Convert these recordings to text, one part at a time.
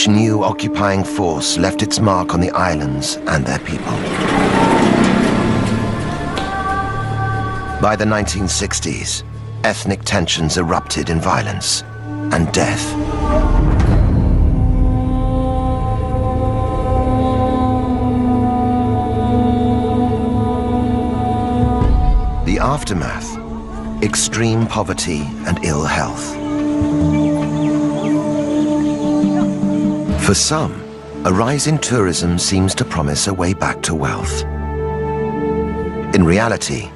Each new occupying force left its mark on the islands and their people. By the 1960s, ethnic tensions erupted in violence and death. The aftermath: extreme poverty and ill health. For some, a rise in tourism seems to promise a way back to wealth. In reality,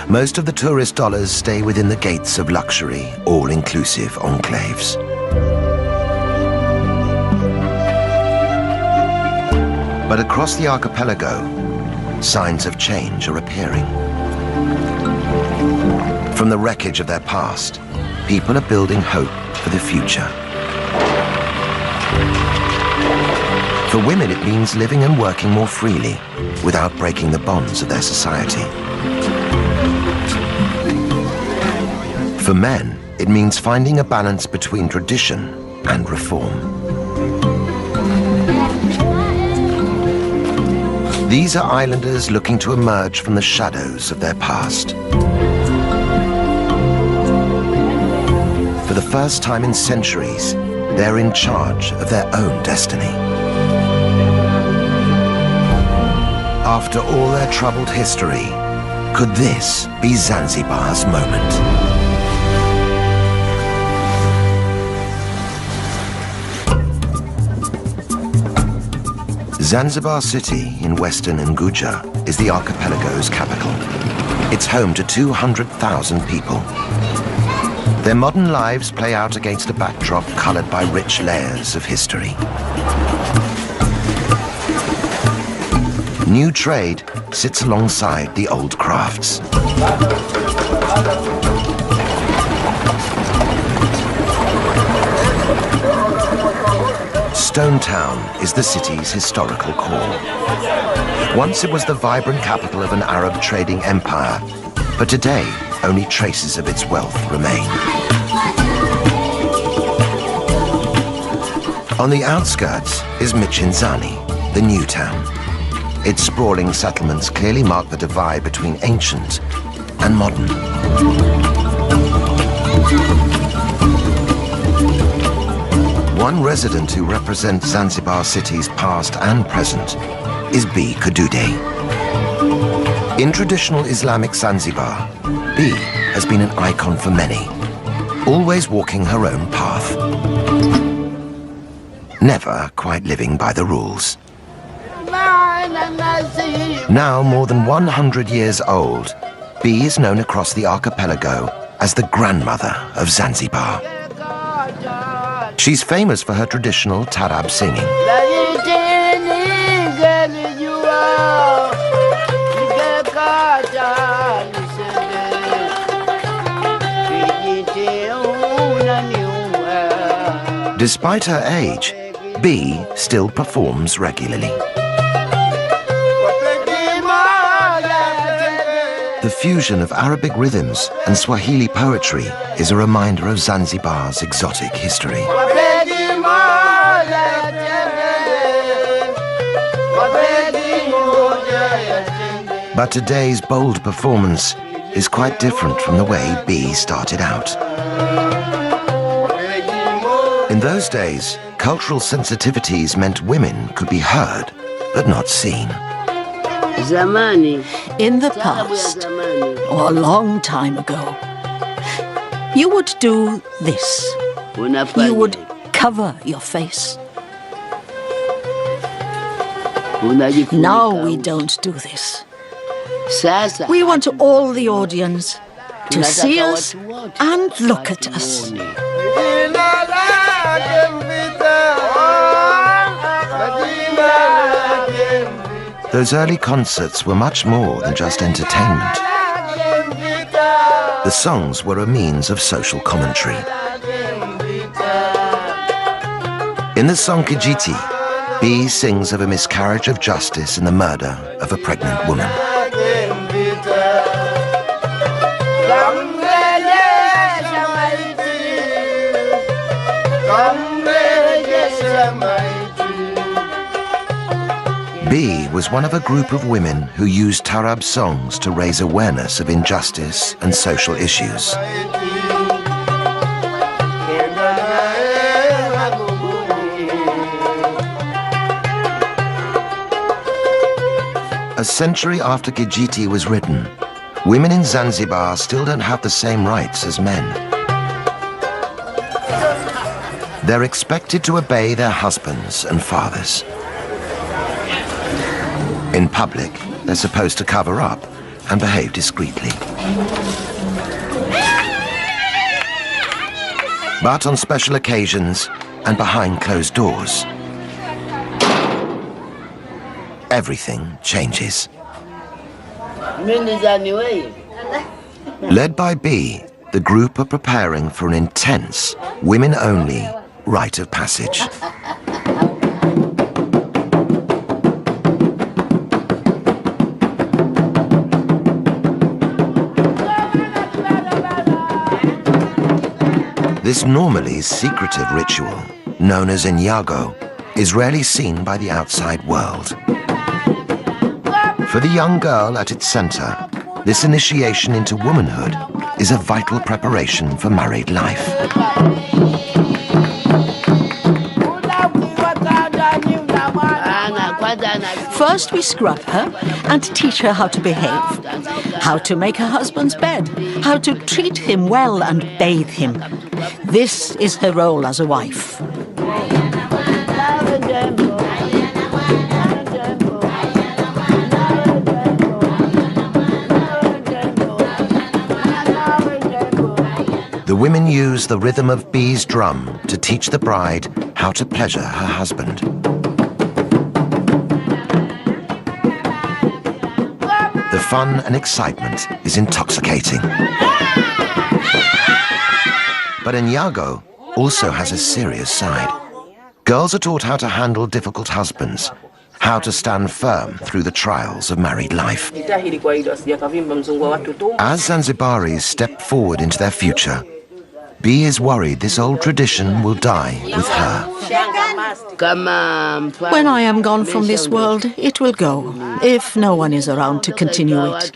most of the tourist dollars stay within the gates of luxury, all-inclusive enclaves. But across the archipelago, signs of change are appearing. From the wreckage of their past, people are building hope for the future. For women, it means living and working more freely, without breaking the bonds of their society. For men, it means finding a balance between tradition and reform. These are islanders looking to emerge from the shadows of their past. For the first time in centuries, they're in charge of their own destiny. After all their troubled history, could this be Zanzibar's moment? Zanzibar City in western Unguja is the archipelago's capital. It's home to 200,000 people. Their modern lives play out against a backdrop colored by rich layers of history. New trade sits alongside the old crafts. Stone Town is the city's historical core. Once it was the vibrant capital of an Arab trading empire, but today only traces of its wealth remain. On the outskirts is Michinzani, the new town. Its sprawling settlements clearly mark the divide between ancient and modern. One resident who represents Zanzibar City's past and present is B. Kadude. In traditional Islamic Zanzibar, B has been an icon for many, always walking her own path. Never quite living by the rules. Now more than 100 years old, B is known across the archipelago as the grandmother of Zanzibar. She's famous for her traditional tarab singing. Despite her age, B still performs regularly. The fusion of Arabic rhythms and Swahili poetry is a reminder of Zanzibar's exotic history. But today's bold performance is quite different from the way B started out. In those days, cultural sensitivities meant women could be heard, but not seen. In the past, or a long time ago, you would do this. You would cover your face. Now we don't do this. We want all the audience to see us and look at us. Those early concerts were much more than just entertainment. The songs were a means of social commentary. In the song Kijiti, B sings of a miscarriage of justice and the murder of a pregnant woman. B was one of a group of women who used Tarab songs to raise awareness of injustice and social issues. A century after Kijiti was written, women in Zanzibar still don't have the same rights as men. They're expected to obey their husbands and fathers. In public, they're supposed to cover up and behave discreetly. But on special occasions and behind closed doors, everything changes. Led by B, the group are preparing for an intense, women-only rite of passage. This normally secretive ritual, known as Inyago, is rarely seen by the outside world. For the young girl at its center, this initiation into womanhood is a vital preparation for married life. First we scrub her and teach her how to behave, how to make her husband's bed, how to treat him well and bathe him. This is her role as a wife. The women use the rhythm of B's drum to teach the bride how to pleasure her husband. The fun and excitement is intoxicating. But Inyago also has a serious side. Girls are taught how to handle difficult husbands, how to stand firm through the trials of married life. As Zanzibaris step forward into their future, B is worried this old tradition will die with her. When I am gone from this world, it will go, if no one is around to continue it.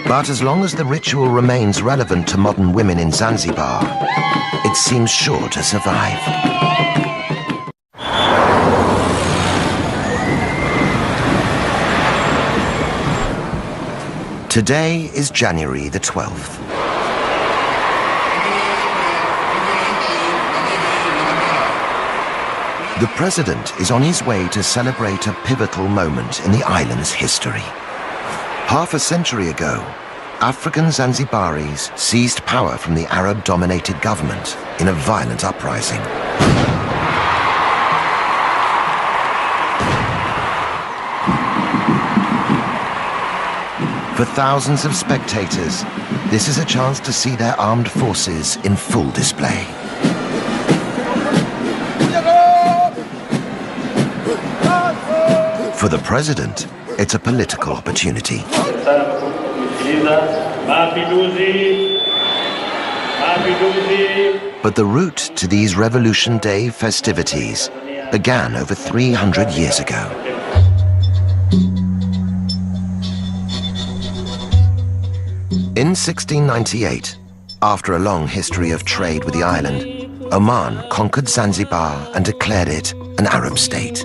But as long as the ritual remains relevant to modern women in Zanzibar, it seems sure to survive. Today is January the 12th. The president is on his way to celebrate a pivotal moment in the island's history. Half a century ago, African Zanzibaris seized power from the Arab-dominated government in a violent uprising. For thousands of spectators, this is a chance to see their armed forces in full display. For the president, it's a political opportunity. But the route to these Revolution Day festivities began over 300 years ago. In 1698, after a long history of trade with the island, Oman conquered Zanzibar and declared it an Arab state.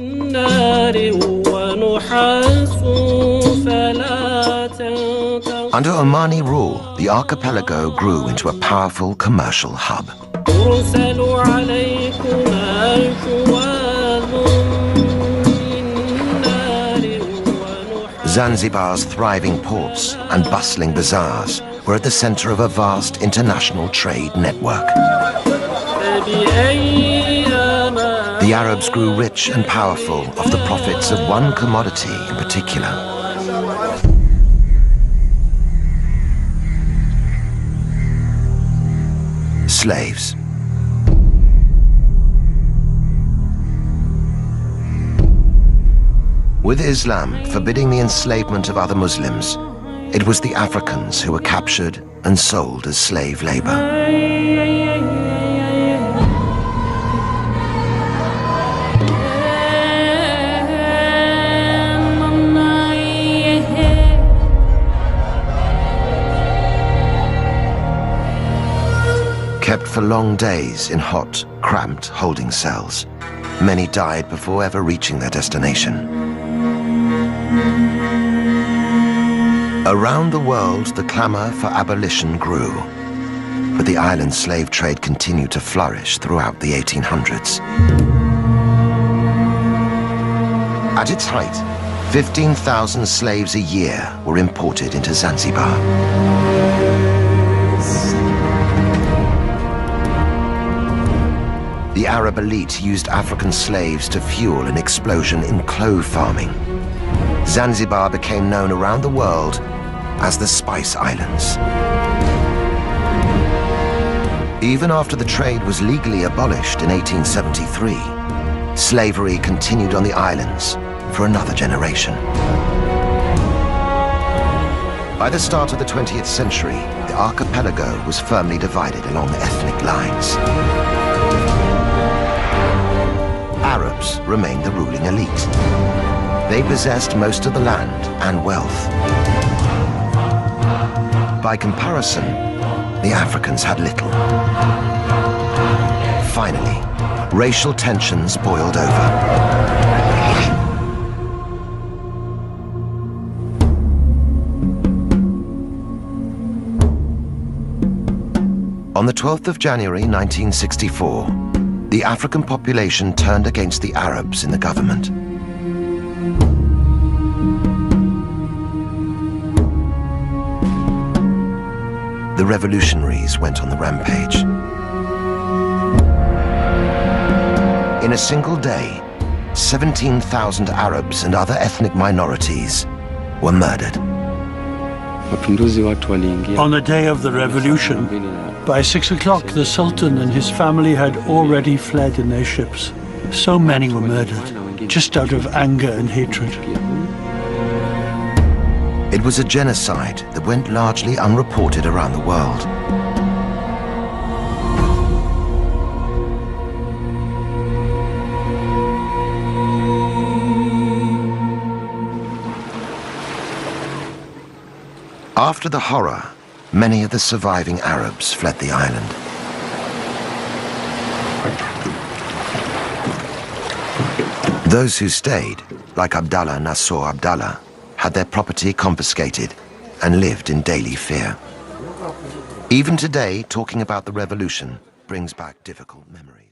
Under Omani rule, the archipelago grew into a powerful commercial hub. Zanzibar's thriving ports and bustling bazaars were at the center of a vast international trade network. The Arabs grew rich and powerful off the profits of one commodity in particular: slaves. With Islam forbidding the enslavement of other Muslims, it was the Africans who were captured and sold as slave labor. Kept for long days in hot, cramped holding cells, many died before ever reaching their destination. Around the world, the clamor for abolition grew, but the island slave trade continued to flourish throughout the 1800s. At its height, 15,000 slaves a year were imported into Zanzibar. The Arab elite used African slaves to fuel an explosion in clove farming. Zanzibar became known around the world as the Spice Islands. Even after the trade was legally abolished in 1873, slavery continued on the islands for another generation. By the start of the 20th century, the archipelago was firmly divided along ethnic lines. Arabs remained the ruling elite. They possessed most of the land and wealth. By comparison, the Africans had little. Finally, racial tensions boiled over. On the 12th of January 1964, the African population turned against the Arabs in the government. The revolutionaries went on the rampage. In a single day, 17,000 Arabs and other ethnic minorities were murdered. On the day of the revolution, by 6 o'clock, the Sultan and his family had already fled in their ships. So many were murdered, just out of anger and hatred. It was a genocide that went largely unreported around the world. After the horror, many of the surviving Arabs fled the island. Those who stayed, like Abdallah Nasser Abdallah, had their property confiscated and lived in daily fear. Even today, talking about the revolution brings back difficult memories.